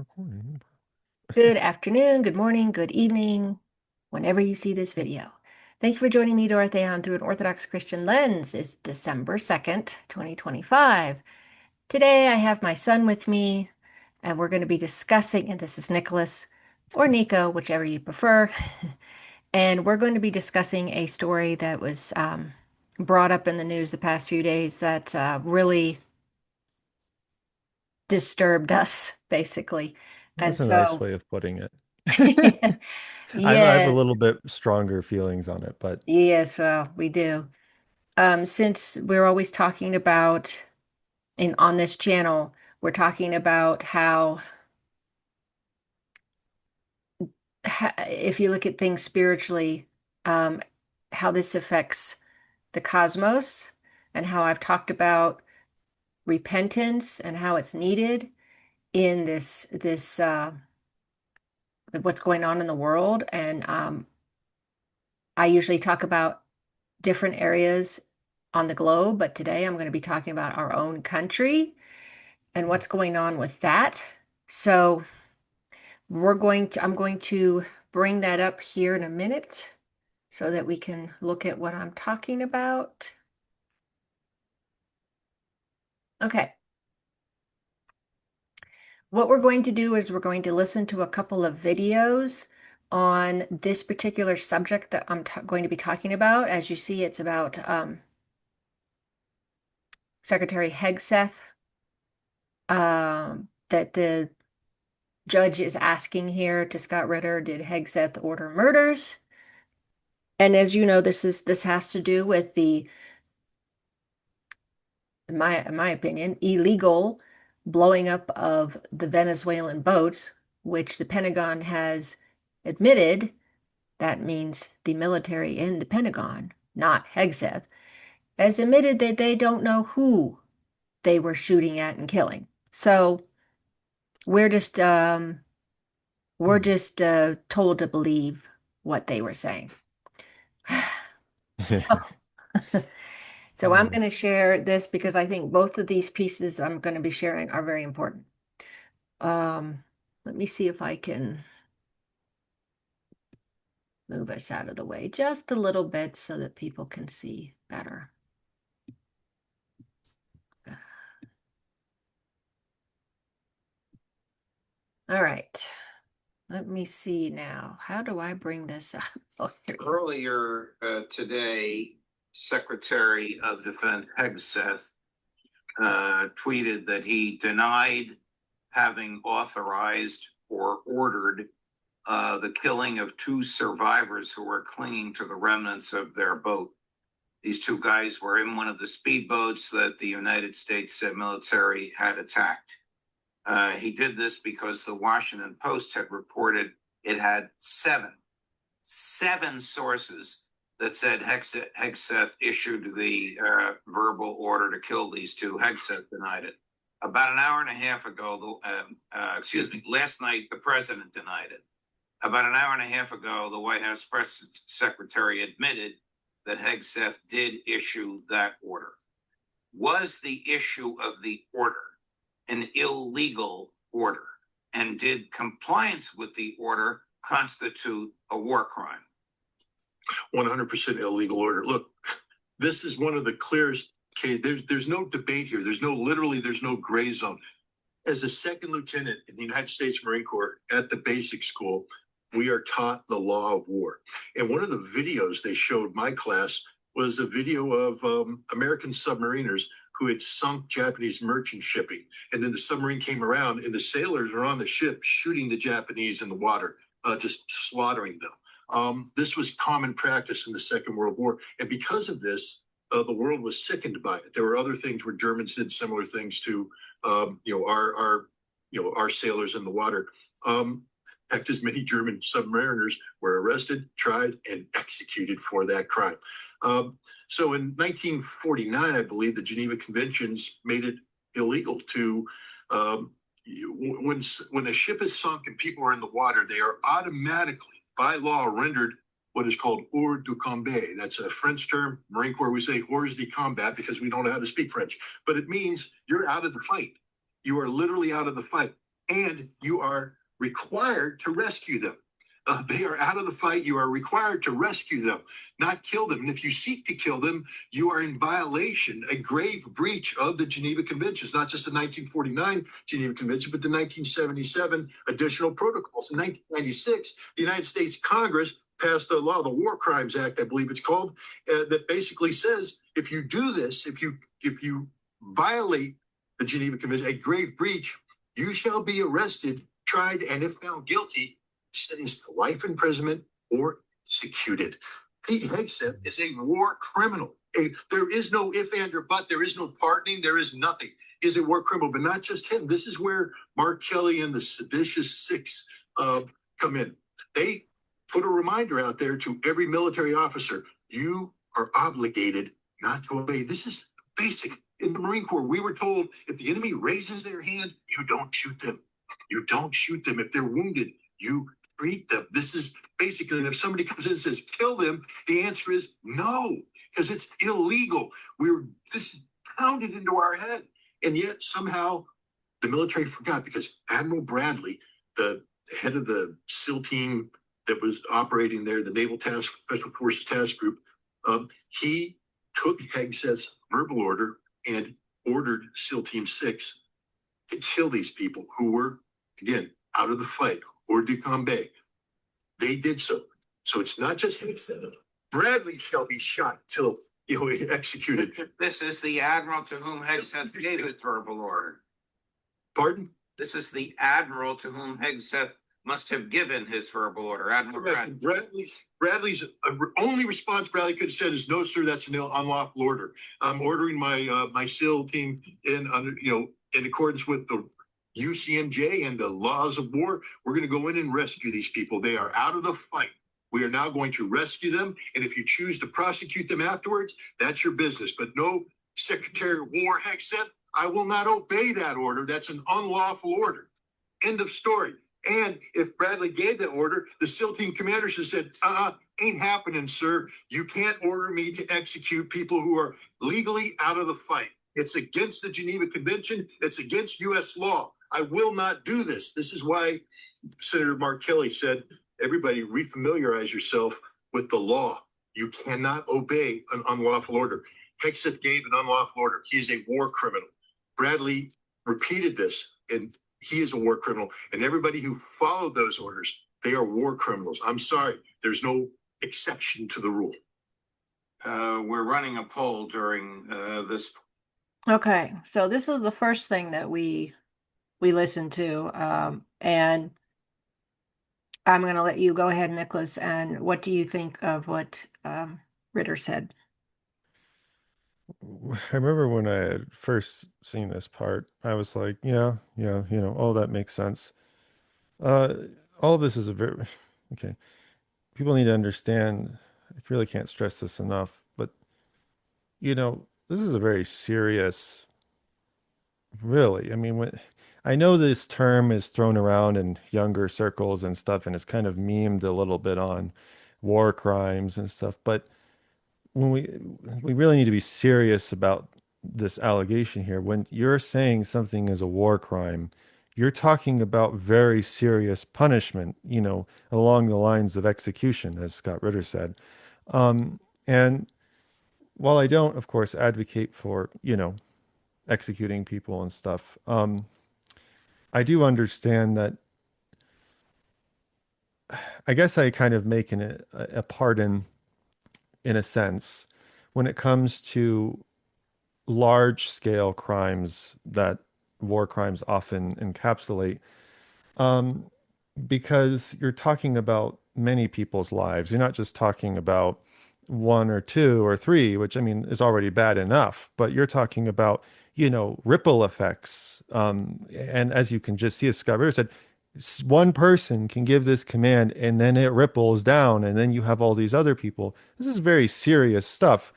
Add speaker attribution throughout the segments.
Speaker 1: Recording.
Speaker 2: Good afternoon, good morning, good evening, whenever you see this video. Thank you for joining me, Dorothea, through an Orthodox Christian lens. It's December 2nd, 2025. Today I have my son with me, and we're going to be discussing, and this is Nicholas or Niko, whichever you prefer, and we're going to be discussing a story that was brought up in the news the past few days that really disturbed us, basically. And
Speaker 1: That's a nice
Speaker 2: so,
Speaker 1: way of putting it. I have a
Speaker 2: yeah.
Speaker 1: little bit stronger feelings on it, but
Speaker 2: Yes, well, we do. Since we're always talking about, and on this channel, we're talking about how if you look at things spiritually, um, how this affects the cosmos, and how I've talked about repentance and how it's needed in this what's going on in the world. And I usually talk about different areas on the globe, but today I'm going to be talking about our own country and what's going on with that. So I'm going to bring that up here in a minute so that we can look at what I'm talking about. Okay. What we're going to do is we're going to listen to a couple of videos on this particular subject that I'm going to be talking about. As you see, it's about Secretary Hegseth, that the judge is asking here to Scott Ritter, did Hegseth order murders? And as you know, this has to do with the, in my opinion, illegal blowing up of the Venezuelan boats, which the Pentagon has admitted. That means the military in the Pentagon, not Hegseth, has admitted that they don't know who they were shooting at and killing. So we're just um, we're
Speaker 1: hmm.
Speaker 2: just told to believe what they were saying. So, so I'm
Speaker 1: Hmm.
Speaker 2: going to share this because I think both of these pieces I'm going to be sharing are very important. Let me see if I can move us out of the way just a little bit so that people can see better. All right. Let me see now. How do I bring this up? Oh,
Speaker 3: Earlier today, Secretary of Defense Hegseth tweeted that he denied having authorized or ordered the killing of two survivors who were clinging to the remnants of their boat. These two guys were in one of the speedboats that the United States military had attacked. He did this because the Washington Post had reported it had seven sources that said Hegseth issued the verbal order to kill these two. Hegseth denied it. About an hour and a half ago, last night, the president denied it. About an hour and a half ago, the White House press secretary admitted that Hegseth did issue that order. Was the issue of the order an illegal order? And did compliance with the order constitute a war crime?
Speaker 4: 100% illegal order. Look, this is one of the clearest. Okay, there's no debate here. There's no gray zone. As a second lieutenant in the United States Marine Corps at the basic school, we are taught the law of war. And one of the videos they showed my class was a video of American submariners who had sunk Japanese merchant shipping. And then the submarine came around and the sailors were on the ship shooting the Japanese in the water, just slaughtering them. This was common practice in the Second World War. And because of this, the world was sickened by it. There were other things where Germans did similar things to, our sailors in the water. In fact, as many German submariners were arrested, tried, and executed for that crime. So in 1949, I believe the Geneva Conventions made it illegal to, when a ship is sunk and people are in the water, they are automatically, by law, rendered what is called hors du combat. That's a French term. Marine Corps, we say hors de combat because we don't know how to speak French. But it means you're out of the fight. You are literally out of the fight. and you are required to rescue them. They are out of the fight. You are required to rescue them, not kill them. And if you seek to kill them, you are in violation, a grave breach of the Geneva Conventions, not just the 1949 Geneva Convention, but the 1977 additional protocols. In 1996, the United States Congress passed a law, the War Crimes Act, I believe it's called, that basically says if you do this, if you violate the Geneva Convention, a grave breach, you shall be arrested, tried, and if found guilty, sentenced to life imprisonment or executed. Pete Hegseth is a war criminal. There is no if, and, or but. There is no pardoning. There is nothing. He is a war criminal, but not just him. This is where Mark Kelly and the seditious six come in. They put a reminder out there to every military officer. You are obligated not to obey. This is basic. In the Marine Corps, we were told if the enemy raises their hand, you don't shoot them. You don't shoot them. If they're wounded, you treat them. This is basically, and if somebody comes in and says, kill them, the answer is no, because it's illegal. This is pounded into our head. And yet somehow the military forgot, because Admiral Bradley, the head of the SEAL team that was operating there, the Naval Special Forces Task Group, he took Hegseth's verbal order and ordered SEAL Team 6 to kill these people who were, again, out of the fight, hors du combat. They did so. So it's not just Hegseth. Bradley shall be shot till executed.
Speaker 3: This is the admiral to whom Hegseth gave his verbal order.
Speaker 4: Pardon?
Speaker 3: This is the admiral to whom Hegseth must have given his verbal order. Admiral
Speaker 4: Bradley's only response Bradley could have said is, "No, sir, that's an unlawful order. I'm ordering my SEAL team in accordance with the UCMJ and the laws of war. We're going to go in and rescue these people. They are out of the fight. We are now going to rescue them. And if you choose to prosecute them afterwards, that's your business. But no, Secretary of War Hegseth, I will not obey that order. That's an unlawful order." End of story. And if Bradley gave that order, the SEAL team commanders have said, ain't happening, sir. You can't order me to execute people who are legally out of the fight. It's against the Geneva Convention. It's against U.S. law. I will not do this. This is why Senator Mark Kelly said, everybody refamiliarize yourself with the law. You cannot obey an unlawful order. Hegseth gave an unlawful order. He is a war criminal. Bradley repeated this, and he is a war criminal. And everybody who followed those orders, they are war criminals. I'm sorry. There's no exception to the rule.
Speaker 3: We're running a poll during this.
Speaker 2: Okay, so this is the first thing that we listened to, and I'm going to let you go ahead, Nicholas. And what do you think of what Ritter said?
Speaker 1: I remember when I had first seen this part, I was like, yeah, oh, that makes sense. Uh, all of this is a very, okay. People need to understand, I really can't stress this enough, but, this is a very serious, really. I mean, I know this term is thrown around in younger circles and stuff, and it's kind of memed a little bit on war crimes and stuff, but when we really need to be serious about this allegation here. When you're saying something is a war crime, you're talking about very serious punishment, along the lines of execution, as Scott Ritter said. And while I don't, of course, advocate for, executing people and stuff, I do understand that. I guess I kind of make a pardon in a sense when it comes to large scale crimes that war crimes often encapsulate, um, because you're talking about many people's lives. You're not just talking about one or two or three, which I mean is already bad enough, but you're talking about, ripple effects. And as you can just see, as Scott Ritter said, one person can give this command and then it ripples down, and then you have all these other people. This is very serious stuff.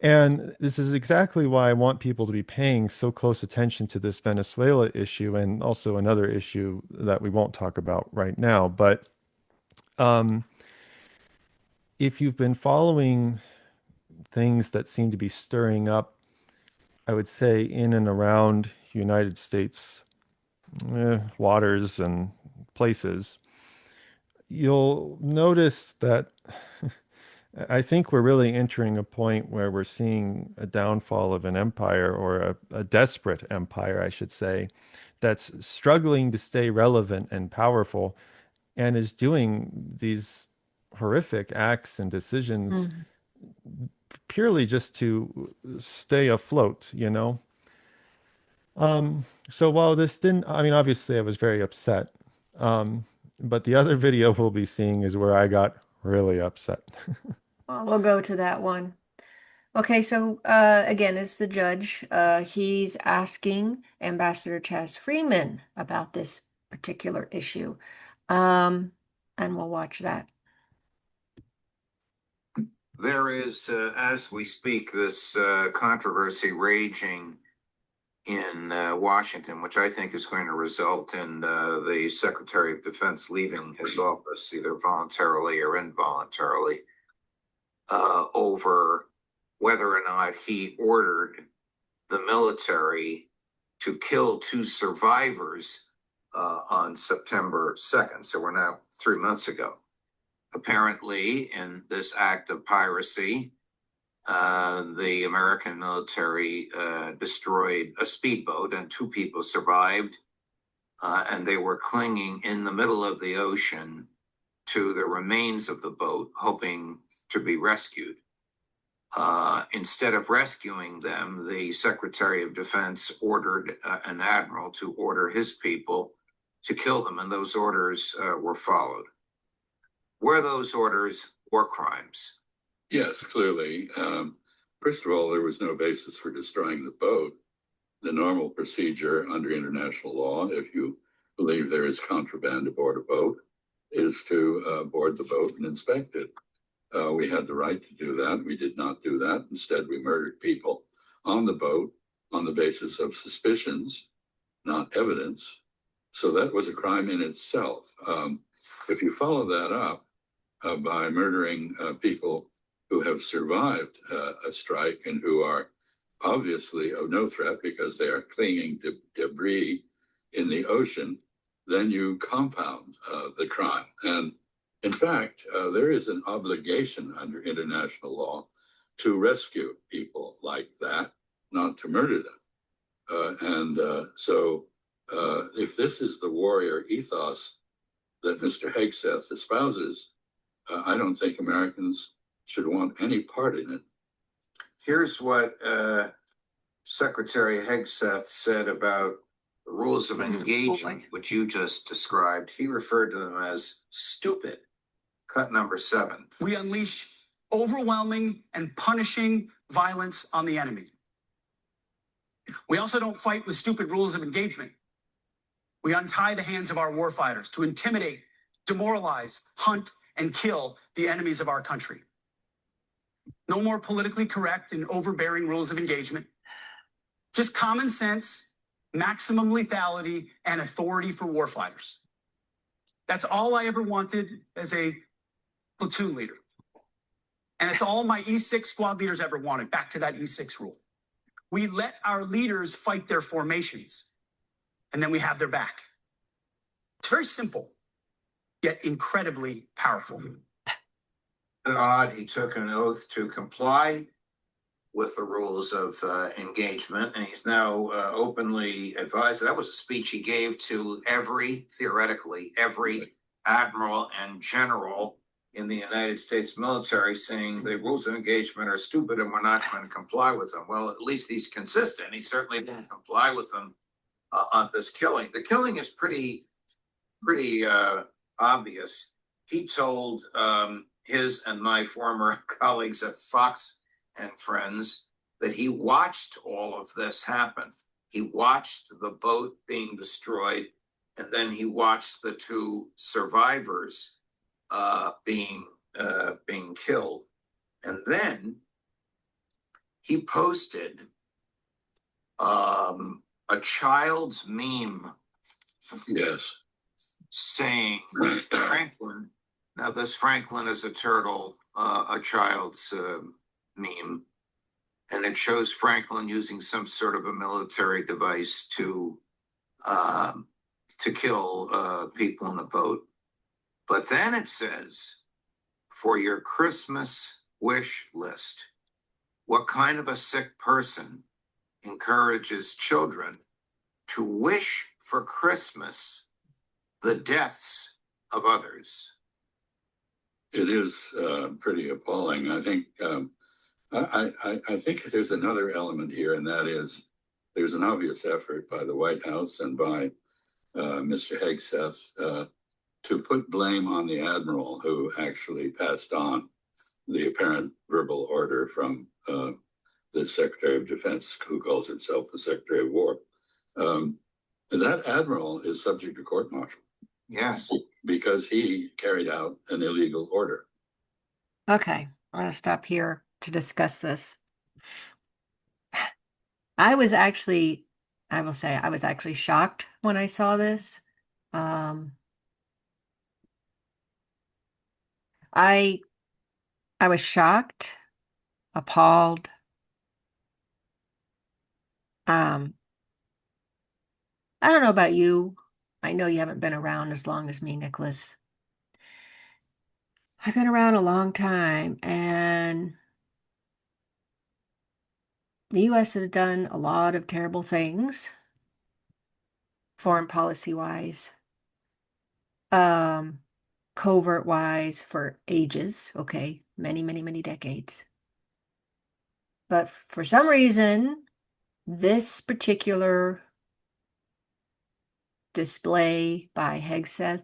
Speaker 1: And this is exactly why I want people to be paying so close attention to this Venezuela issue, and also another issue that we won't talk about right now. But um, if you've been following things that seem to be stirring up, I would say, in and around United States waters and places, you'll notice that I think we're really entering a point where we're seeing a downfall of an empire, or a desperate empire, I should say, that's struggling to stay relevant and powerful, and is doing these horrific acts and decisions
Speaker 2: Mm.
Speaker 1: purely just to stay afloat, you know? So while this didn't, I mean, obviously I was very upset. But the other video we'll be seeing is where I got really upset.
Speaker 2: Well, we'll go to that one. Okay, so again, it's the judge. He's asking Ambassador Chas Freeman about this particular issue. And we'll watch that.
Speaker 3: There is, as we speak, this controversy raging in Washington, which I think is going to result in the Secretary of Defense leaving his office, either voluntarily or involuntarily, over whether or not he ordered the military to kill 2 survivors on September 2nd. So we're now 3 months ago. Apparently, in this act of piracy, the American military destroyed a speedboat, and 2 people survived, and they were clinging in the middle of the ocean to the remains of the boat, hoping to be rescued. Instead of rescuing them, the Secretary of Defense ordered an admiral to order his people to kill them, and those orders were followed. Were those orders war crimes?
Speaker 5: Yes, clearly. First of all, there was no basis for destroying the boat. The normal procedure under international law, if you believe there is contraband aboard a boat, is to board the boat and inspect it. We had the right to do that. We did not do that. Instead, we murdered people on the boat on the basis of suspicions, not evidence. So that was a crime in itself. If you follow that up by murdering people who have survived a strike and who are obviously of no threat because they are clinging to debris in the ocean, then you compound the crime. And in fact, there is an obligation under international law to rescue people like that, not to murder them. So if this is the warrior ethos that Mr. Hegseth espouses, I don't think Americans should want any part in it.
Speaker 3: Here's what Secretary Hegseth said about the rules of engagement, which you just described. He referred to them as stupid. Cut number 7.
Speaker 6: We unleash overwhelming and punishing violence on the enemy. We also don't fight with stupid rules of engagement. We untie the hands of our warfighters to intimidate, demoralize, hunt, and kill the enemies of our country. No more politically correct and overbearing rules of engagement. Just common sense, maximum lethality, and authority for warfighters. That's all I ever wanted as a platoon leader. And it's all my E6 squad leaders ever wanted, back to that E6 rule. We let our leaders fight their formations, and then we have their back. It's very simple, yet incredibly powerful.
Speaker 3: Odd, he took an oath to comply with the rules of engagement, and he's now openly advised. That was a speech he gave to theoretically every admiral and general in the United States military, saying the rules of engagement are stupid and we're not going to comply with them. Well, at least he's consistent. He certainly didn't comply with them on this killing. The killing is pretty obvious. He told his and my former colleagues at Fox and Friends that he watched all of this happen. He watched the boat being destroyed, and then he watched the 2 survivors being killed. And then he posted a child's meme.
Speaker 5: Yes.
Speaker 3: Saying Franklin. Now, this Franklin is a turtle, a child's meme, and it shows Franklin using some sort of a military device to to kill people in a boat. But then it says, for your Christmas wish list, what kind of a sick person encourages children to wish for Christmas the deaths of others?
Speaker 5: It is pretty appalling. I think I think there's another element here, and that is there's an obvious effort by the White House and by Mr. Hegseth to put blame on the admiral who actually passed on the apparent verbal order from the Secretary of Defense, who calls himself the Secretary of War. That admiral is subject to court martial.
Speaker 3: Yes.
Speaker 5: Because he carried out an illegal order.
Speaker 2: Okay, I'm going to stop here to discuss this. I will say, I was actually shocked when I saw this. I was shocked, appalled. I don't know about you. I know you haven't been around as long as me, Nicholas. I've been around a long time, and the U.S. has done a lot of terrible things, foreign policy wise, covert wise, for ages, okay, many, many, many decades. But for some reason, this particular display by Hegseth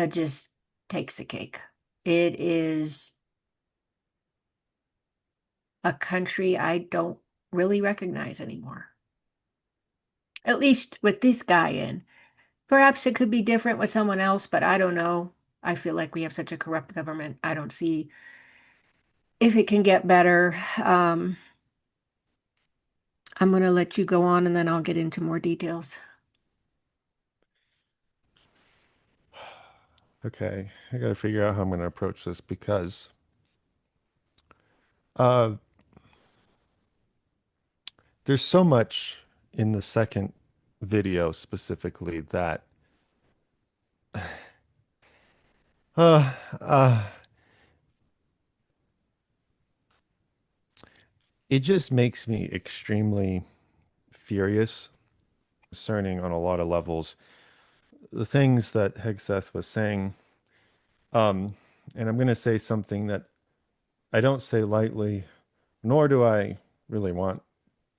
Speaker 2: just takes the cake. It is a country I don't really recognize anymore. At least with this guy in. Perhaps it could be different with someone else, but I don't know. I feel like we have such a corrupt government. I don't see if it can get better. I'm going to let you go on and then I'll get into more details.
Speaker 1: Okay, I got to figure out how I'm going to approach this because uh, there's so much in the second video specifically that uh, uh, it just makes me extremely furious, concerning on a lot of levels. The things that Hegseth was saying, um, and I'm going to say something that I don't say lightly, nor do I really want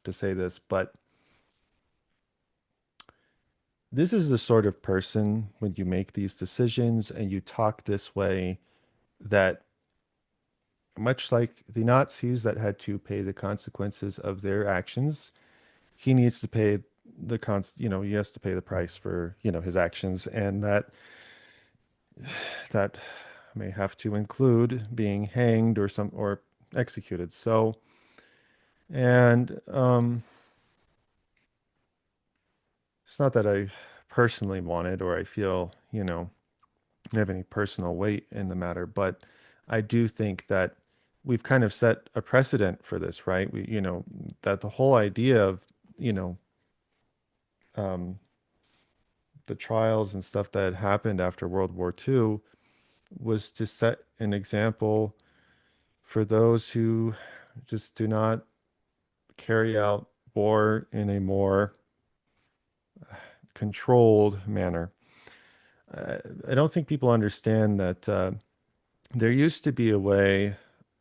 Speaker 1: to say this, but this is the sort of person when you make these decisions and you talk this way that much like the Nazis that had to pay the consequences of their actions, he needs to pay he has to pay the price for, his actions, and that may have to include being hanged or executed. So, and it's not that I personally want it or I feel, have any personal weight in the matter, but I do think that we've kind of set a precedent for this, right? That the whole idea of, um, the trials and stuff that had happened after World War II was to set an example for those who just do not carry out war in a more controlled manner. I don't think people understand that there used to be a way,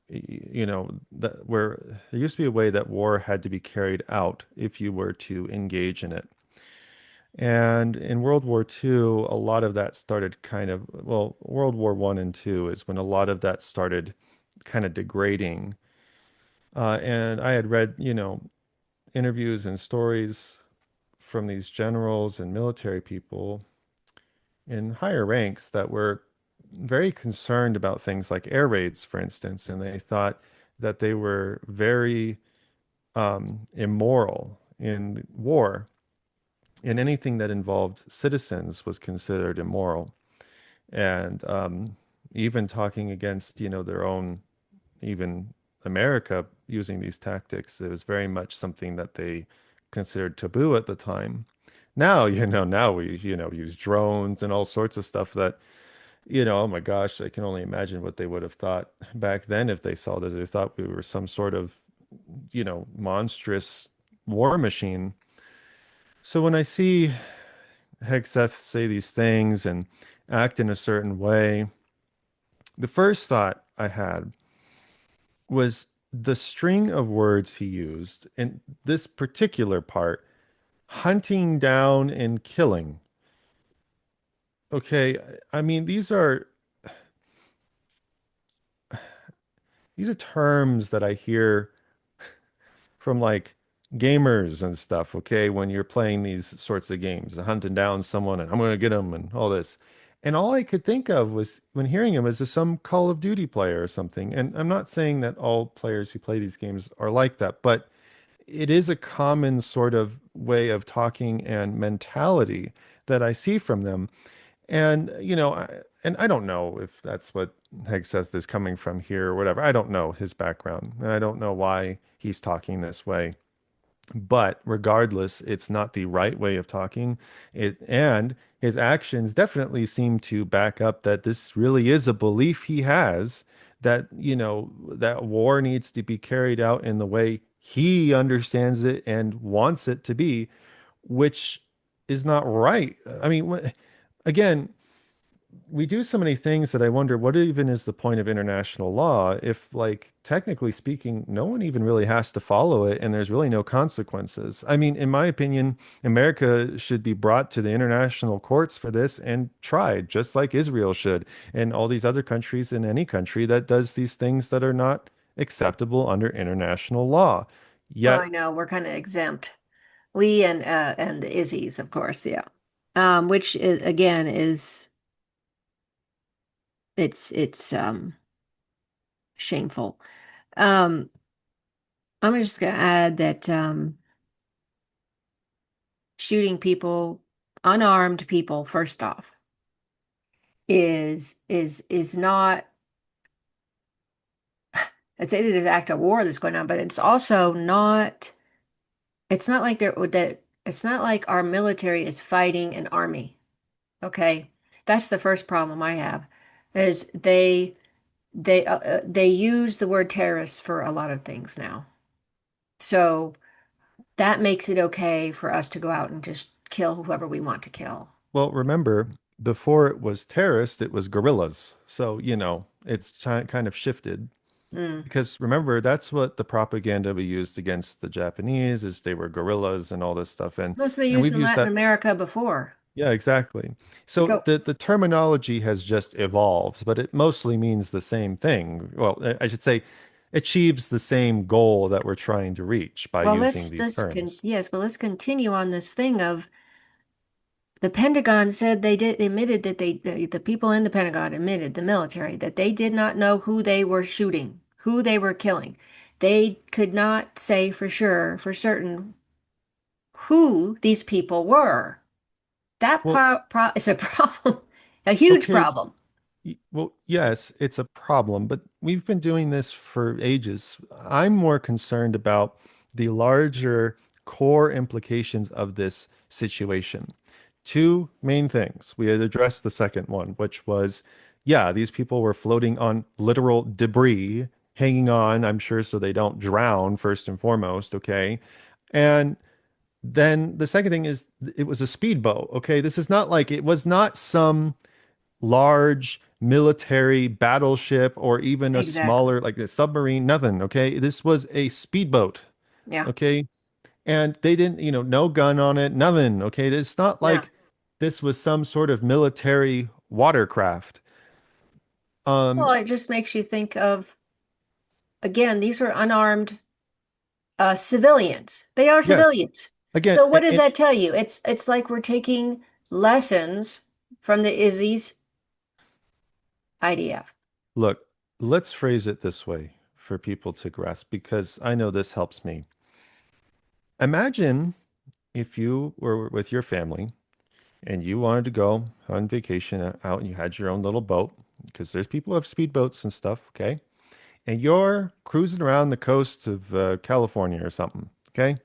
Speaker 1: that where there used to be a way that war had to be carried out if you were to engage in it. And in World War II, a lot of that started World War I and II is when a lot of that started kind of degrading. And I had read, interviews and stories from these generals and military people in higher ranks that were very concerned about things like air raids, for instance, and they thought that they were very immoral in war, and anything that involved citizens was considered immoral. And even talking against, their own, even America using these tactics, it was very much something that they considered taboo at the time. Now, now we, use drones and all sorts of stuff that, oh my gosh, I can only imagine what they would have thought back then if they saw this. They thought we were some sort of, monstrous war machine. So when I see Hegseth say these things and act in a certain way, the first thought I had was the string of words he used in this particular part, hunting down and killing. Okay, I mean these are terms that I hear from like gamers and stuff, okay, when you're playing these sorts of games, hunting down someone and I'm going to get them and all this. And all I could think of was when hearing him is some Call of Duty player or something. And I'm not saying that all players who play these games are like that, but it is a common sort of way of talking and mentality that I see from them. And, and I don't know if that's what Hegseth is coming from here or whatever. I don't know his background, and I don't know why he's talking this way. But regardless, it's not the right way of talking. And his actions definitely seem to back up that this really is a belief he has that, that war needs to be carried out in the way he understands it and wants it to be, which is not right. I mean, again, we do so many things that I wonder what even is the point of international law if, like, technically speaking, no one even really has to follow it and there's really no consequences. I mean, in my opinion, America should be brought to the international courts for this and tried, just like Israel should, and all these other countries in any country that does these things that are not acceptable under international law.
Speaker 2: Well, I
Speaker 1: Yet,
Speaker 2: know we're kind of exempt. We and the Izzies, of course, yeah. Which is, again is it's shameful. Um, I'm just gonna add that shooting people, unarmed people, first off, is not. I'd say that there's an act of war that's going on, but it's also not. It's not like that. It's not like our military is fighting an army. Okay, that's the first problem I have, is they use the word terrorists for a lot of things now. So that makes it okay for us to go out and just kill whoever we want to kill.
Speaker 1: well, remember, before it was terrorist, it was guerrillas. So, it's kind of shifted.
Speaker 2: Mm.
Speaker 1: Because remember, that's what the propaganda we used against the Japanese is they were guerrillas and all this stuff. And
Speaker 2: Most they
Speaker 1: and
Speaker 2: used
Speaker 1: we've
Speaker 2: in
Speaker 1: used
Speaker 2: Latin
Speaker 1: that.
Speaker 2: America before.
Speaker 1: Yeah, exactly.
Speaker 2: You
Speaker 1: So
Speaker 2: go,
Speaker 1: the terminology has just evolved, but it mostly means the same thing. Well, I should say achieves the same goal that we're trying to reach by
Speaker 2: well,
Speaker 1: using these terms.
Speaker 2: yes, well, let's continue on this thing of the Pentagon said they admitted that the people in the Pentagon admitted, the military, that they did not know who they were shooting, who they were killing. They could not say for sure, for certain, who these people were. That
Speaker 1: Well,
Speaker 2: is a problem, a huge
Speaker 1: okay,
Speaker 2: problem.
Speaker 1: Well, yes, it's a problem, but we've been doing this for ages. I'm more concerned about the larger core implications of this situation. Two main things. We had addressed the second one, which was, yeah, these people were floating on literal debris, hanging on, I'm sure, so they don't drown, first and foremost, okay? And then the second thing is it was a speedboat, okay? This is not like it was not some large military battleship or even a
Speaker 2: Exactly.
Speaker 1: smaller, like a submarine, nothing. Okay. This was a speedboat.
Speaker 2: Yeah.
Speaker 1: Okay. And they didn't, no gun on it, nothing. Okay. It's not
Speaker 2: Yeah.
Speaker 1: like this was some sort of military watercraft.
Speaker 2: Well,
Speaker 1: Um,
Speaker 2: it just makes you think of, again, these are unarmed civilians. They are
Speaker 1: yes.
Speaker 2: civilians.
Speaker 1: Again,
Speaker 2: So what does that tell you? It's like we're taking lessons from the Izzy's IDF.
Speaker 1: look, let's phrase it this way for people to grasp because I know this helps me. Imagine if you were with your family and you wanted to go on vacation out and you had your own little boat, because there's people who have speedboats and stuff, okay? And you're cruising around the coast of California or something, okay?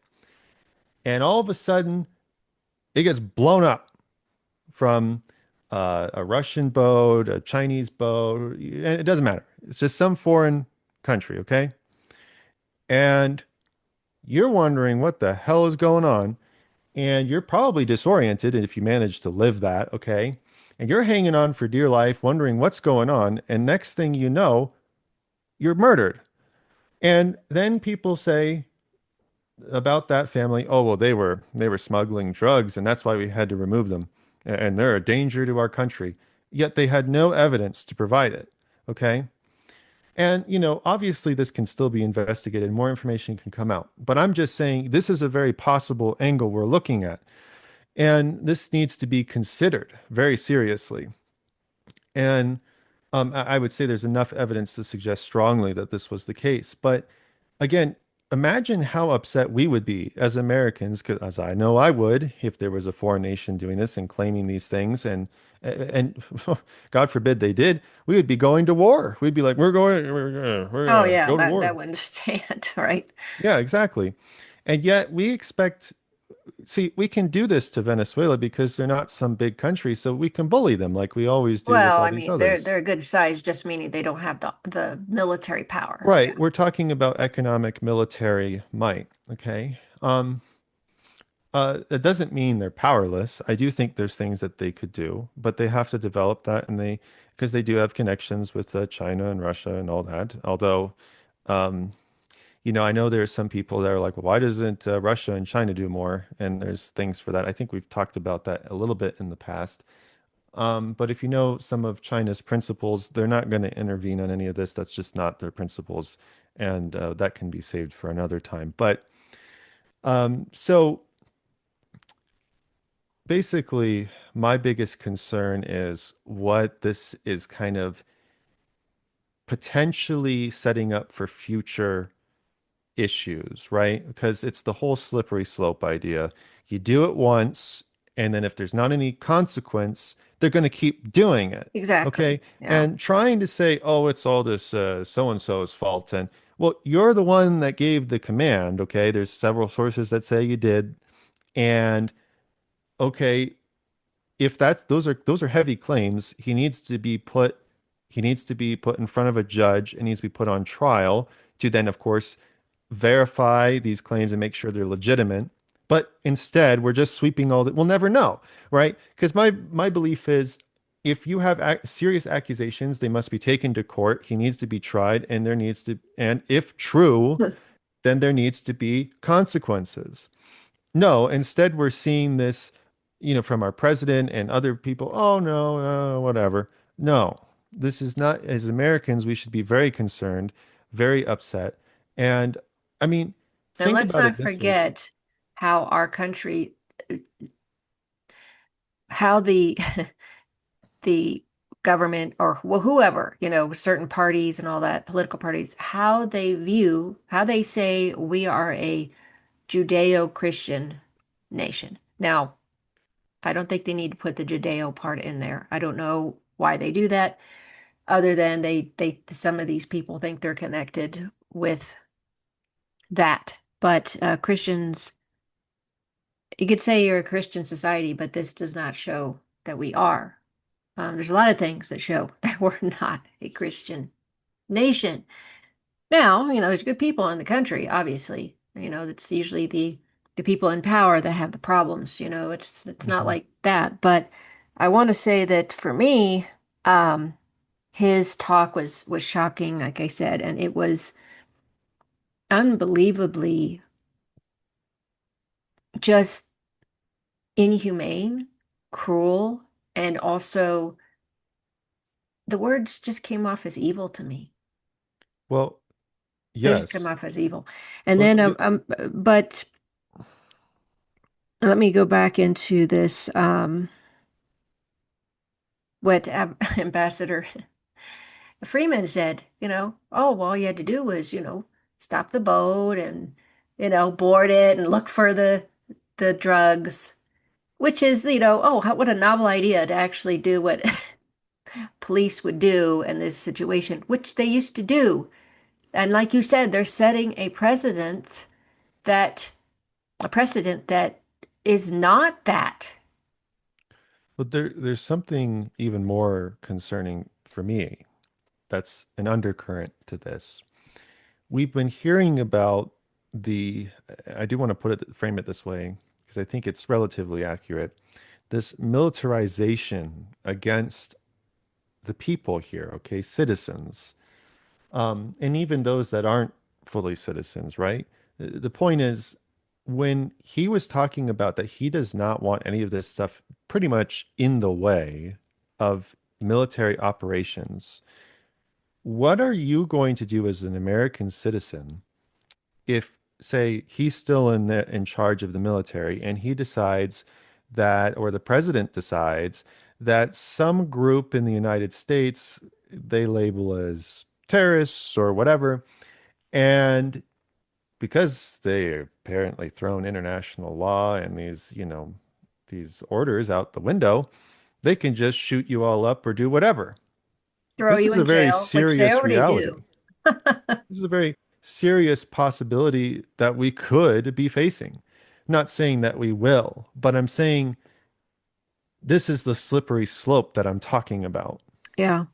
Speaker 1: And all of a sudden, It gets blown up from a Russian boat, a Chinese boat, and it doesn't matter. It's just some foreign country, okay? And you're wondering what the hell is going on, and you're probably disoriented if you manage to live that, okay? And you're hanging on for dear life, wondering what's going on, and next thing you know, you're murdered. And then people say about that family, oh well, they were smuggling drugs, and that's why we had to remove them, and they're a danger to our country. Yet they had no evidence to provide it, okay? And, obviously this can still be investigated. More information can come out. But I'm just saying this is a very possible angle we're looking at. And this needs to be considered very seriously. And I would say there's enough evidence to suggest strongly that this was the case. But again, imagine how upset we would be as Americans, 'cause as I know I would, if there was a foreign nation doing this and claiming these things, and God forbid they did, we would be going to war. We'd be like, we're
Speaker 2: Oh
Speaker 1: gonna
Speaker 2: yeah,
Speaker 1: go to
Speaker 2: that
Speaker 1: war.
Speaker 2: wouldn't stand, right?
Speaker 1: Yeah, exactly. And yet we expect, see, we can do this to Venezuela because they're not some big country, so we can bully them like we always do with
Speaker 2: Well,
Speaker 1: all
Speaker 2: I
Speaker 1: these
Speaker 2: mean, they're
Speaker 1: others.
Speaker 2: they're a good size, just meaning they don't have the military power. Yeah.
Speaker 1: Right. We're talking about economic military might. Okay. That doesn't mean they're powerless. I do think there's things that they could do, but they have to develop that, and because they do have connections with China and Russia and all that. Although, um, I know there are some people that are like, well, why doesn't Russia and China do more? And there's things for that. I think we've talked about that a little bit in the past. But if you know some of China's principles, they're not going to intervene on any of this. That's just not their principles. And that can be saved for another time. But so basically, my biggest concern is what this is kind of potentially setting up for future issues, right? Because it's the whole slippery slope idea. You do it once, and then if there's not any consequence, they're going to keep doing it. Okay.
Speaker 2: Exactly. Yeah.
Speaker 1: And trying to say, oh, it's all this so and so's fault. And well, you're the one that gave the command. Okay. There's several sources that say you did. And okay, if those are heavy claims, he needs to be put in front of a judge and needs to be put on trial to then, of course, verify these claims and make sure they're legitimate. But instead, we're just sweeping all that. We'll never know, right? Because my belief is if you have serious accusations, they must be taken to court. He needs to be tried, and if true, then there needs to be consequences. No, instead we're seeing this, from our president and other people. Oh no, whatever. No, this is not. As Americans, we should be very concerned, very upset. And I mean,
Speaker 2: And
Speaker 1: think
Speaker 2: let's
Speaker 1: about
Speaker 2: not
Speaker 1: it this way.
Speaker 2: forget how our country, how the government or whoever, certain parties and all that, political parties, how they say we are a Judeo-Christian nation. Now, I don't think they need to put the Judeo part in there. I don't know why they do that, other than some of these people think they're connected with that. But Christians, you could say you're a Christian society, but this does not show that we are. There's a lot of things that show that we're not a Christian nation. Now, there's good people in the country, obviously. It's usually the people in power that have the problems. It's not
Speaker 1: Mhm.
Speaker 2: like that. But I want to say that for me, um, his talk was shocking, like I said, and it was unbelievably just inhumane, cruel, and also the words just came off as evil to me.
Speaker 1: Well,
Speaker 2: They just come
Speaker 1: yes.
Speaker 2: off as evil. And
Speaker 1: Well,
Speaker 2: then, but let me go back into this, what Ambassador Freeman said, oh, well, all you had to do was, stop the boat and, board it and look for the drugs, which is, oh, what a novel idea to actually do what police would do in this situation, which they used to do. And like you said, they're setting that a precedent that is not that.
Speaker 1: But there's something even more concerning for me that's an undercurrent to this. We've been hearing about the, I do want to frame it this way, because I think it's relatively accurate. This militarization against the people here, okay, citizens, and even those that aren't fully citizens, right? The point is, when he was talking about that he does not want any of this stuff pretty much in the way of military operations, what are you going to do as an American citizen if, say, he's still in charge of the military and he decides that, or the president decides that some group in the United States they label as terrorists or whatever, and because they apparently thrown international law and these orders out the window, they can just shoot you all up or do whatever.
Speaker 2: Throw
Speaker 1: This
Speaker 2: you
Speaker 1: is a
Speaker 2: in
Speaker 1: very
Speaker 2: jail, which they
Speaker 1: serious
Speaker 2: already do.
Speaker 1: reality. This is a very serious possibility that we could be facing. I'm not saying that we will, but I'm saying this is the slippery slope that I'm talking about.
Speaker 2: Yeah.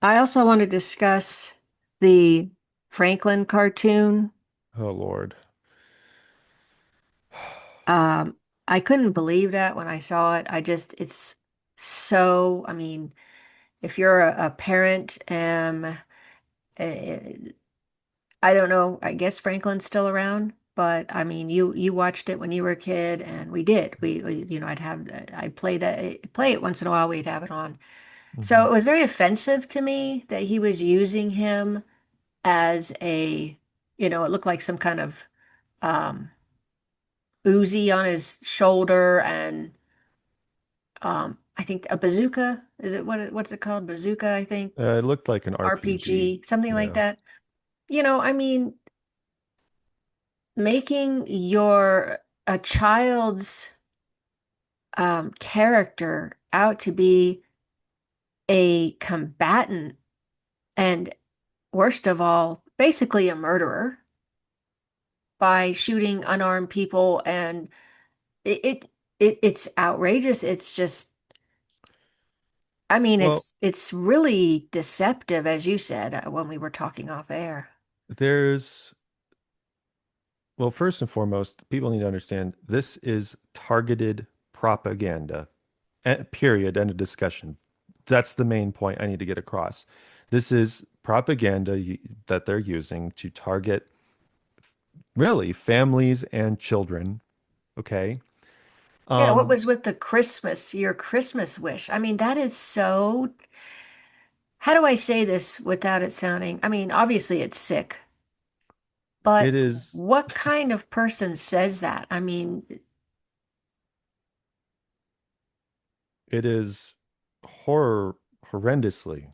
Speaker 2: I also want to discuss the Franklin cartoon.
Speaker 1: Oh Lord.
Speaker 2: Um, I couldn't believe that when I saw it. It's so, I mean, if you're a parent, eh, I don't know, I guess Franklin's still around, but I mean, you watched it when you were a kid, and we did. I'd play it once in a while. We'd have it on. So
Speaker 1: Mhm.
Speaker 2: it was very offensive to me that he was using him as it looked like some kind of um, Uzi on his shoulder, and I think a bazooka. Is it what's it called? Bazooka, I think.
Speaker 1: It looked like an RPG.
Speaker 2: RPG, something like
Speaker 1: Yeah.
Speaker 2: that. I mean, making your a child's character out to be a combatant, and worst of all, basically a murderer by shooting unarmed people, and it, it it's outrageous. It's just, I mean,
Speaker 1: Well,
Speaker 2: it's really deceptive, as you said when we were talking off air.
Speaker 1: there's well, first and foremost, people need to understand this is targeted propaganda. Period. End of discussion. That's the main point I need to get across. This is propaganda that they're using to target really families and children. Okay.
Speaker 2: Yeah, what
Speaker 1: Um,
Speaker 2: was with your Christmas wish? I mean, that is so, how do I say this without it sounding, I mean, obviously it's sick,
Speaker 1: it
Speaker 2: but
Speaker 1: is
Speaker 2: what kind of person says that? I mean,
Speaker 1: it is horrendously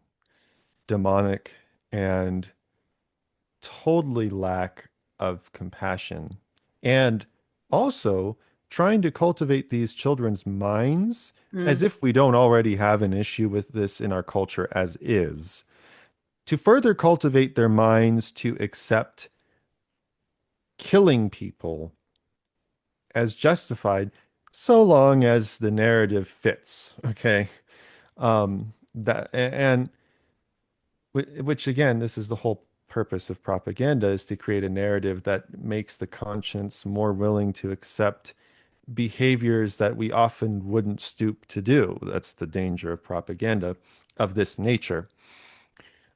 Speaker 1: demonic and totally lack of compassion, and also trying to cultivate these children's minds as
Speaker 2: mm,
Speaker 1: if we don't already have an issue with this in our culture as is, to further cultivate their minds to accept killing people as justified so long as the narrative fits. Okay. That and which again, this is the whole purpose of propaganda, is to create a narrative that makes the conscience more willing to accept behaviors that we often wouldn't stoop to do. That's the danger of propaganda of this nature.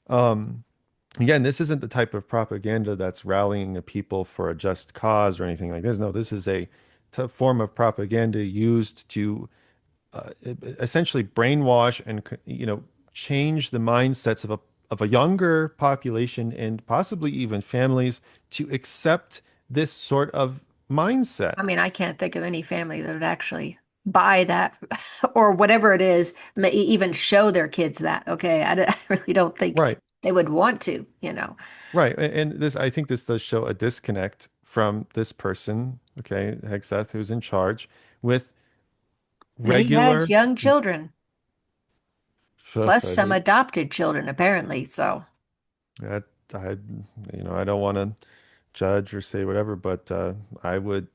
Speaker 1: Um, Again, this isn't the type of propaganda that's rallying the people for a just cause or anything like this. No, this is a form of propaganda used to essentially brainwash and change the mindsets of a younger population and possibly even families to accept this sort of mindset.
Speaker 2: I mean, I can't think of any family that would actually buy that or whatever it is, may even show their kids that. Okay, I really don't think
Speaker 1: Right,
Speaker 2: they would want to.
Speaker 1: right. And this, I think this does show a disconnect from this person, okay, Hegseth, who's in charge with
Speaker 2: And he has
Speaker 1: regular,
Speaker 2: young children, plus
Speaker 1: I
Speaker 2: some
Speaker 1: mean,
Speaker 2: adopted children, apparently. So,
Speaker 1: I, I, I don't want to judge or say whatever, but I would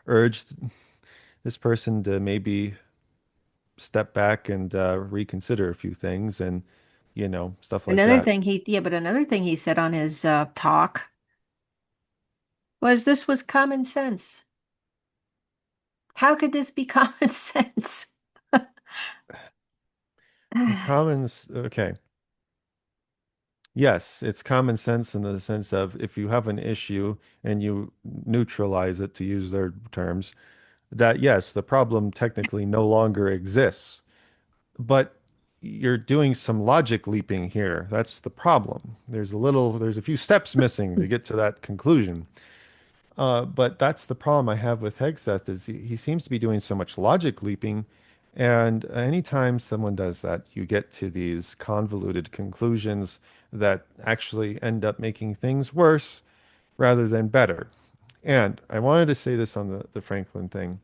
Speaker 1: urged this person to maybe step back and reconsider a few things and, stuff like
Speaker 2: Another
Speaker 1: that.
Speaker 2: thing but another thing he said on his talk was this was common sense. How could this be common sense?
Speaker 1: Okay. Yes, it's common sense in the sense of if you have an issue and you neutralize it, to use their terms, that yes, the problem technically no longer exists. But you're doing some logic leaping here. That's the problem. There's a few steps missing to get to that conclusion. But that's the problem I have with Hegseth is he seems to be doing so much logic leaping. And anytime someone does that, you get to these convoluted conclusions that actually end up making things worse rather than better. And I wanted to say this on the Franklin thing.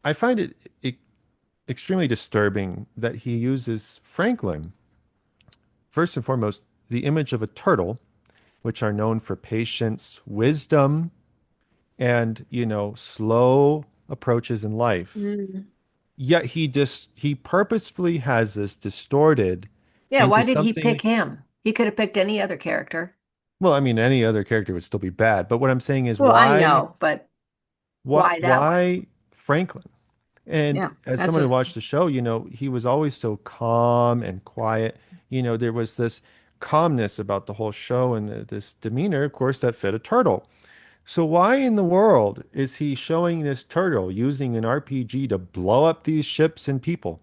Speaker 1: I find it extremely disturbing that he uses Franklin, first and foremost, the image of a turtle, which are known for patience, wisdom, and, slow approaches in life.
Speaker 2: Mm.
Speaker 1: Yet he purposefully has this distorted
Speaker 2: Yeah,
Speaker 1: into
Speaker 2: why did he
Speaker 1: something.
Speaker 2: pick him? He could have picked any other character.
Speaker 1: Well, I mean, any other character would still be bad. But what I'm saying is
Speaker 2: Well, I
Speaker 1: why,
Speaker 2: know, but
Speaker 1: what,
Speaker 2: why that one?
Speaker 1: why Franklin? And
Speaker 2: Yeah,
Speaker 1: as
Speaker 2: that's
Speaker 1: someone
Speaker 2: a
Speaker 1: who watched the show, he was always so calm and quiet. There was this calmness about the whole show and this demeanor, of course, that fit a turtle. So why in the world is he showing this turtle using an RPG to blow up these ships and people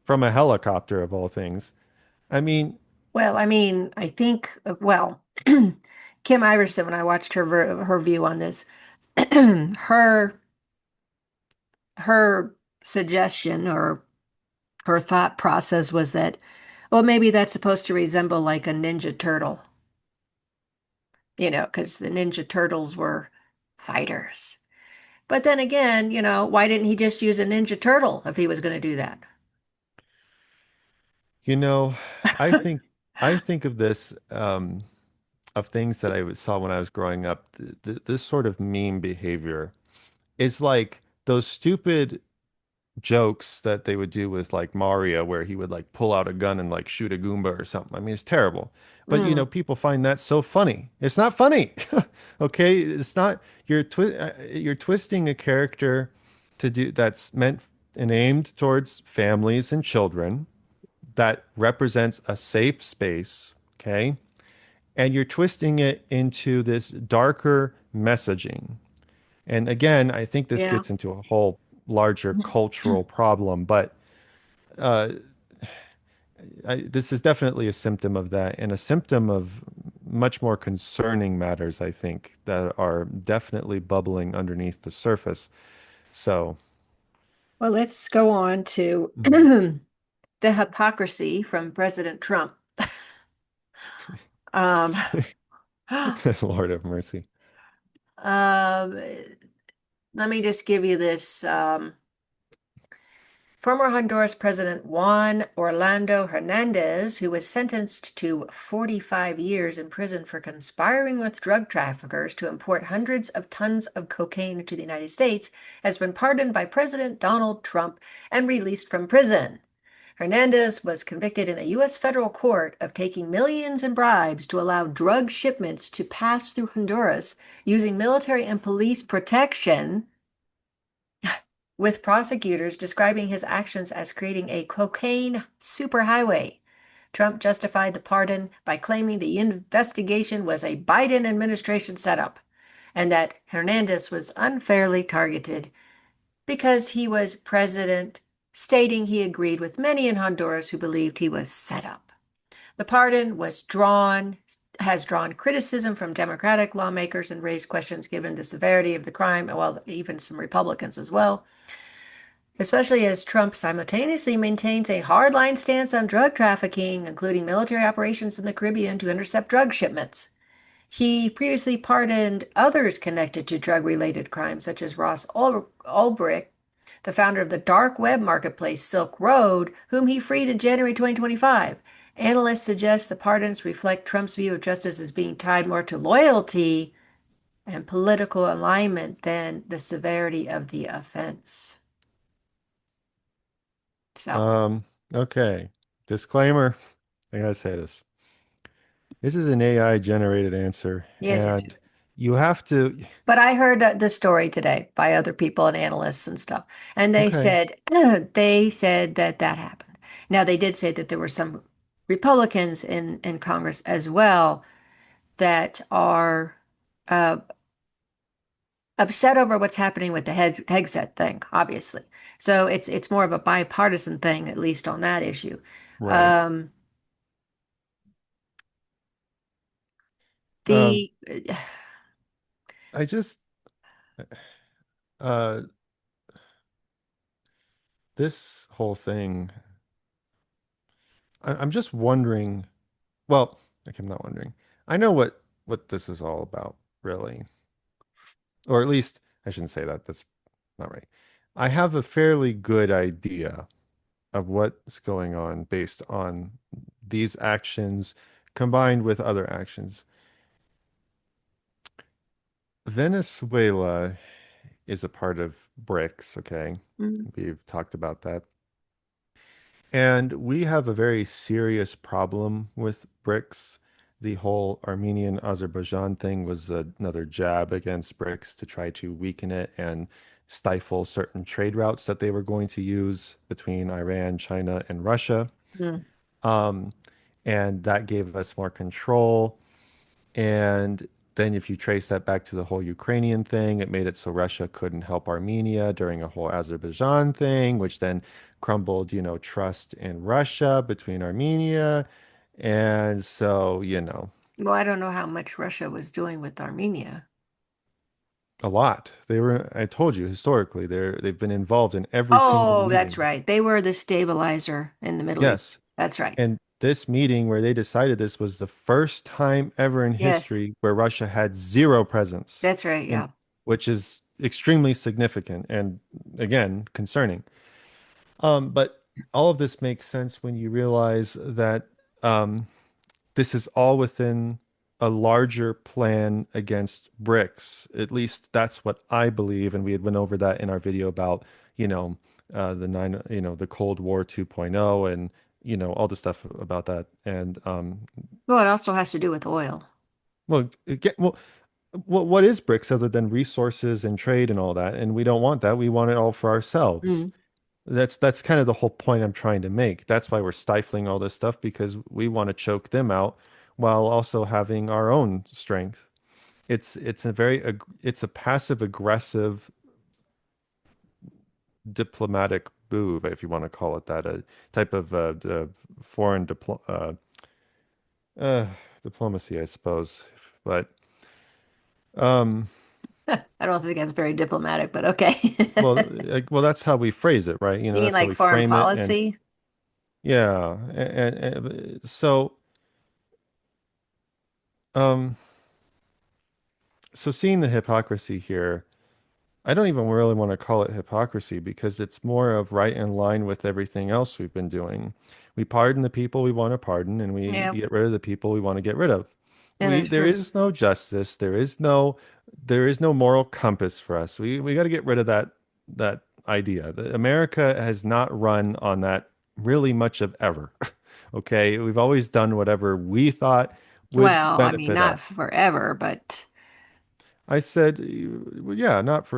Speaker 1: from a helicopter of all things? I mean,
Speaker 2: well, I mean, I think Kim Iverson, when I watched her view on this, her her suggestion or her thought process was that, well, maybe that's supposed to resemble like a Ninja Turtle, because the Ninja Turtles were fighters. But then again, why didn't he just use a Ninja Turtle if he was going to do that?
Speaker 1: you know, I think I think of this of things that saw when I was growing up. This sort of meme behavior is like those stupid jokes that they would do with like Mario, where he would like pull out a gun and like shoot a Goomba or something. I mean, it's terrible. But
Speaker 2: Mm,
Speaker 1: people find that so funny. It's not funny. Okay? It's not you're twisting a character to do that's meant and aimed towards families and children that represents a safe space, okay? And you're twisting it into this darker messaging. And again, I think this
Speaker 2: yeah.
Speaker 1: gets into a whole larger cultural problem, but uh, this is definitely a symptom of that and a symptom of much more concerning matters, I think, that are definitely bubbling underneath the surface. So,
Speaker 2: Well, let's go on to
Speaker 1: mhm.
Speaker 2: the hypocrisy from President Trump. Um,
Speaker 1: Lord have mercy.
Speaker 2: um, let me just give you this. Former Honduras President Juan Orlando Hernandez, who was sentenced to 45 years in prison for conspiring with drug traffickers to import hundreds of tons of cocaine into the United States, has been pardoned by President Donald Trump and released from prison. Hernandez was convicted in a U.S. federal court of taking millions in bribes to allow drug shipments to pass through Honduras using military and police protection, with prosecutors describing his actions as creating a cocaine superhighway. Trump justified the pardon by claiming the investigation was a Biden administration setup and that Hernandez was unfairly targeted because he was president, stating he agreed with many in Honduras who believed he was set up. The pardon has drawn criticism from Democratic lawmakers and raised questions given the severity of the crime, well, even some Republicans as well, especially as Trump simultaneously maintains a hardline stance on drug trafficking, including military operations in the Caribbean to intercept drug shipments. He previously pardoned others connected to drug-related crimes, such as Ross Ulbricht, the founder of the dark web marketplace Silk Road, whom he freed in January 2025. Analysts suggest the pardons reflect Trump's view of justice as being tied more to loyalty and political alignment than the severity of the offense. So,
Speaker 1: Um, okay. Disclaimer. I gotta say this. This is an AI generated answer,
Speaker 2: yes, yes.
Speaker 1: and you have to.
Speaker 2: But I heard the story today by other people and analysts and stuff, and they
Speaker 1: Okay,
Speaker 2: said that that happened. Now they did say that there were some Republicans in Congress as well that are uh, upset over what's happening with the Hegseth thing, obviously. So it's more of a bipartisan thing, at least on that issue.
Speaker 1: right.
Speaker 2: Um,
Speaker 1: Um,
Speaker 2: the
Speaker 1: I just uh this whole thing. I'm just wondering. Well, like I'm not wondering. I know what this is all about, really, or at least I shouldn't say that. That's not right. I have a fairly good idea of what's going on based on these actions combined with other actions. Venezuela is a part of BRICS, okay?
Speaker 2: Mm,
Speaker 1: We've talked about that. And we have a very serious problem with BRICS. The whole Armenian Azerbaijan thing was another jab against BRICS to try to weaken it and stifle certain trade routes that they were going to use between Iran, China, and Russia.
Speaker 2: mm.
Speaker 1: Um, and that gave us more control. And then if you trace that back to the whole Ukrainian thing, it made it so Russia couldn't help Armenia during a whole Azerbaijan thing, which then crumbled, trust in Russia between Armenia. And so,
Speaker 2: Well, I don't know how much Russia was doing with Armenia.
Speaker 1: a lot. I told you, historically, they've been involved in every single
Speaker 2: Oh, that's
Speaker 1: meeting.
Speaker 2: right. They were the stabilizer in the Middle East.
Speaker 1: Yes.
Speaker 2: That's right.
Speaker 1: And this meeting where they decided this was the first time ever in
Speaker 2: Yes,
Speaker 1: history where Russia had zero presence,
Speaker 2: that's right.
Speaker 1: in,
Speaker 2: Yeah.
Speaker 1: which is extremely significant and again concerning. But all of this makes sense when you realize that um, this is all within a larger plan against BRICS. At least that's what I believe, and we had went over that in our video about, you know, the Cold War 2.0 and all the stuff about that. And
Speaker 2: Well, it also has to do with oil.
Speaker 1: well, what is BRICS other than resources and trade and all that? And we don't want that. We want it all for ourselves.
Speaker 2: Mm.
Speaker 1: That's kind of the whole point I'm trying to make. That's why we're stifling all this stuff because we want to choke them out while also having our own strength. It's a passive aggressive diplomatic move, if you want to call it that, a type of foreign uh, diplomacy, I suppose. But um,
Speaker 2: I don't think that's very diplomatic, but okay.
Speaker 1: that's how we phrase it, right?
Speaker 2: You mean
Speaker 1: That's how
Speaker 2: like
Speaker 1: we
Speaker 2: foreign
Speaker 1: frame it, and
Speaker 2: policy?
Speaker 1: yeah, and um, so seeing the hypocrisy here. I don't even really want to call it hypocrisy because it's more of right in line with everything else we've been doing. We pardon the people we want to pardon, and we
Speaker 2: Yeah,
Speaker 1: get rid of the people we want to get rid of.
Speaker 2: yeah, that's
Speaker 1: There
Speaker 2: true.
Speaker 1: is no justice. There is no moral compass for us. We got to get rid of that idea. America has not run on that really much of ever. Okay, we've always done whatever we thought would
Speaker 2: Well, I mean,
Speaker 1: benefit
Speaker 2: not
Speaker 1: us.
Speaker 2: forever, but
Speaker 1: I said, well, yeah, not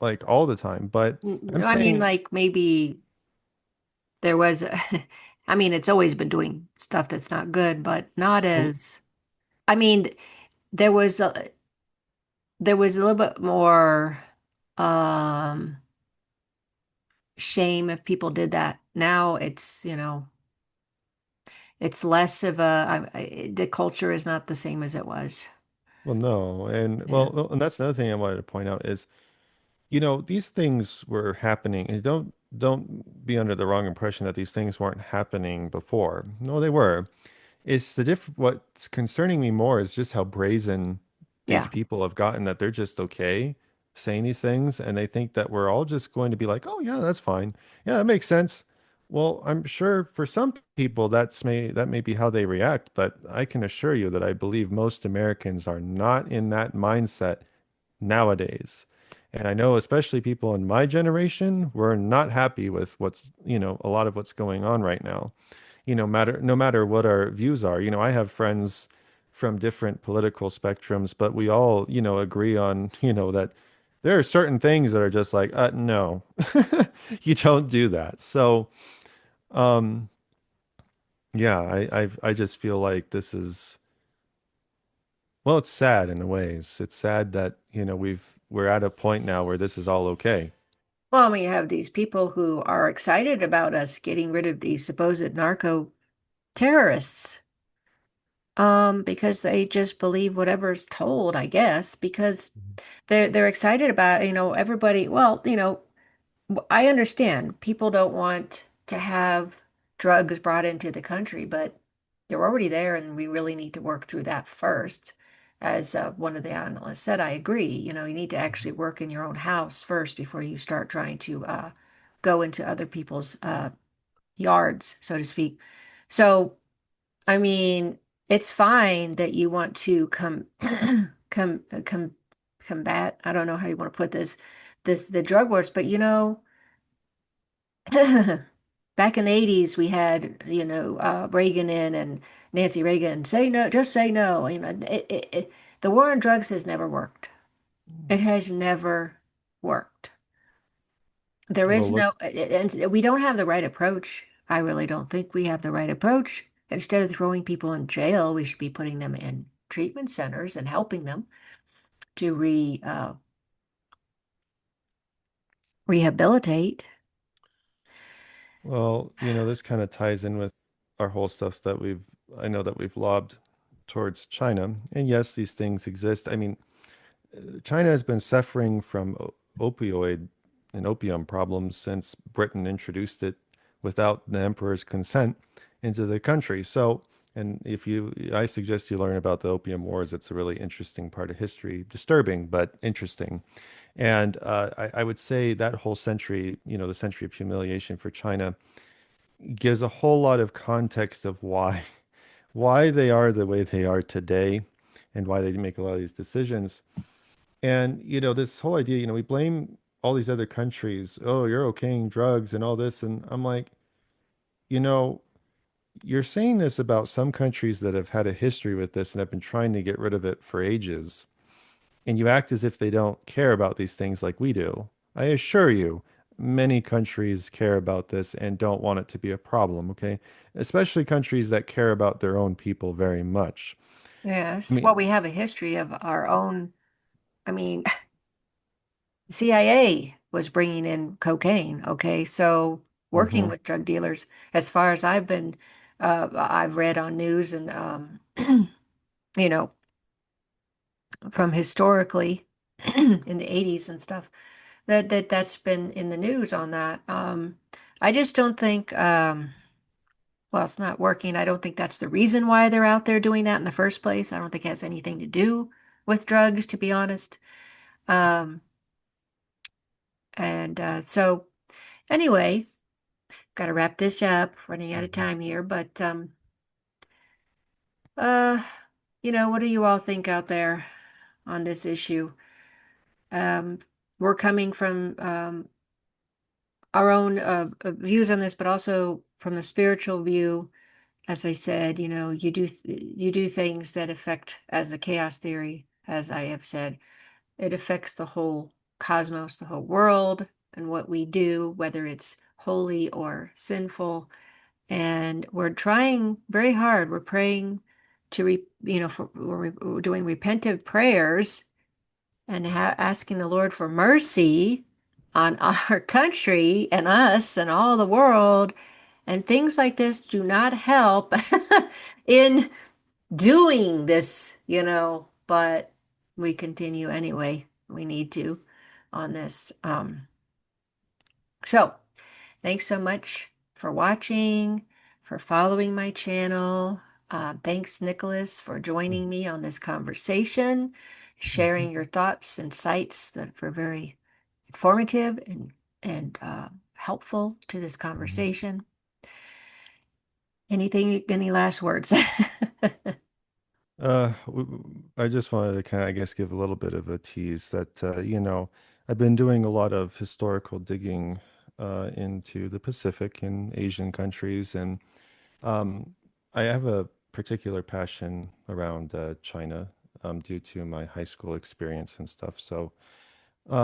Speaker 1: like all the time, but I'm
Speaker 2: I mean,
Speaker 1: saying,
Speaker 2: like maybe there was, I mean, it's always been doing stuff that's not good, but not
Speaker 1: well,
Speaker 2: as, I mean, there was there was a little bit more um shame if people did that. Now it's, it's less of the culture is not the same as it was.
Speaker 1: no, and
Speaker 2: Yeah.
Speaker 1: and that's another thing I wanted to point out is, these things were happening, and don't be under the wrong impression that these things weren't happening before. No, they were. It's what's concerning me more is just how brazen these
Speaker 2: Yeah.
Speaker 1: people have gotten that they're just okay saying these things and they think that we're all just going to be like, "Oh yeah, that's fine. Yeah, that makes sense." Well, I'm sure for some people that may be how they react, but I can assure you that I believe most Americans are not in that mindset nowadays. And I know especially people in my generation, we're not happy with what's, a lot of what's going on right now. No matter what our views are. I have friends from different political spectrums, but we all, agree on, that there are certain things that are just like, no, you don't do that. So, um, yeah, I just feel like this is, well, it's sad in a ways. It's sad that, we're at a point now where this is all okay.
Speaker 2: Well, we have these people who are excited about us getting rid of these supposed narco terrorists, because they just believe whatever's told, I guess, because they're excited about, everybody. Well, I understand people don't want to have drugs brought into the country, but they're already there, and we really need to work through that first. As one of the analysts said, I agree. You need to actually work in your own house first before you start trying to go into other people's yards, so to speak. So, I mean, it's fine that you want to combat. I don't know how you want to put this the drug wars, but back in the 80s, we had, Reagan in and Nancy Reagan say no, just say no. The war on drugs has never worked. It has never worked. There
Speaker 1: Well,
Speaker 2: is
Speaker 1: look,
Speaker 2: no, and we don't have the right approach. I really don't think we have the right approach. Instead of throwing people in jail, we should be putting them in treatment centers and helping them to rehabilitate.
Speaker 1: well, this kind of ties in with our whole stuff that I know that we've lobbed towards China. And yes, these things exist. I mean, China has been suffering from opioid and opium problems since Britain introduced it without the emperor's consent into the country. So, and I suggest you learn about the Opium Wars. It's a really interesting part of history, disturbing, but interesting. And I would say that whole century, the century of humiliation for China, gives a whole lot of context of why they are the way they are today and why they make a lot of these decisions. And, this whole idea, we blame all these other countries. Oh, you're okaying drugs and all this. And I'm like, you know, you're saying this about some countries that have had a history with this and have been trying to get rid of it for ages. And you act as if they don't care about these things like we do. I assure you, many countries care about this and don't want it to be a problem, okay? Especially countries that care about their own people very much. I
Speaker 2: Yes. Well,
Speaker 1: mean,
Speaker 2: we have a history of our own. I mean, CIA was bringing in cocaine. Okay, so working
Speaker 1: mhm.
Speaker 2: with drug dealers, as far as I've read on news and you know, from historically in the 80s and stuff, that's been in the news on that. I just don't think, well, it's not working. I don't think that's the reason why they're out there doing that in the first place. I don't think it has anything to do with drugs, to be honest. Um, and so anyway. Got to wrap this up. Running out of time here, but uh, what do you all think out there on this issue? Um, we're coming from our own views on this, but also from the spiritual view. As I said, you do things that affect, as the chaos theory, as I have said, it affects the whole cosmos, the whole world, and what we do, whether it's holy or sinful. And we're trying very hard. We're praying to we're doing repentant prayers and asking the Lord for mercy on our country and us and all the world. And things like this do not help in doing this, but we continue anyway. We need to on this. So thanks so much for watching, for following my channel. Thanks, Nicholas, for joining me on this conversation, sharing your thoughts and sights that were very informative and helpful to this conversation. Any last words?
Speaker 1: I just wanted to kind of, I guess, give a little bit of a tease that, I've been doing a lot of historical digging into the Pacific and Asian countries, and um, I have a particular passion around China due to my high school experience and stuff. So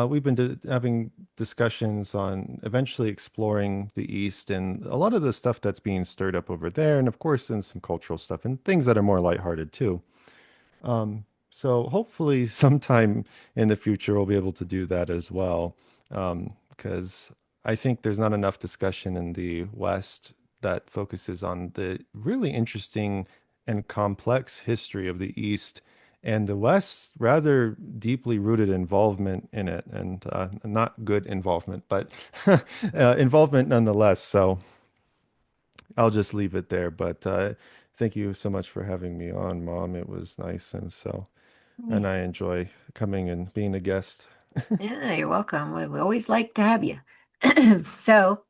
Speaker 1: we've been having discussions on eventually exploring the East and a lot of the stuff that's being stirred up over there, and of course, in some cultural stuff and things that are more lighthearted too. So hopefully sometime in the future we'll be able to do that as well. Because I think there's not enough discussion in the West that focuses on the really interesting and complex history of the East and the West's rather deeply rooted involvement in it, and not good involvement, but involvement nonetheless. So I'll just leave it there. But thank you so much for having me on, Mom. It was nice, and I enjoy coming and being a guest.
Speaker 2: Yeah, you're welcome. We always like to have you. So,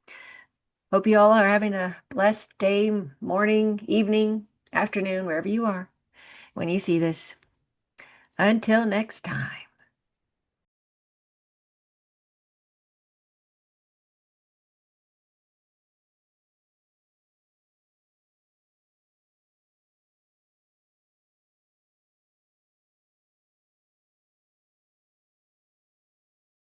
Speaker 2: hope you all are having a blessed day, morning, evening, afternoon, wherever you are when you see this. Until next time.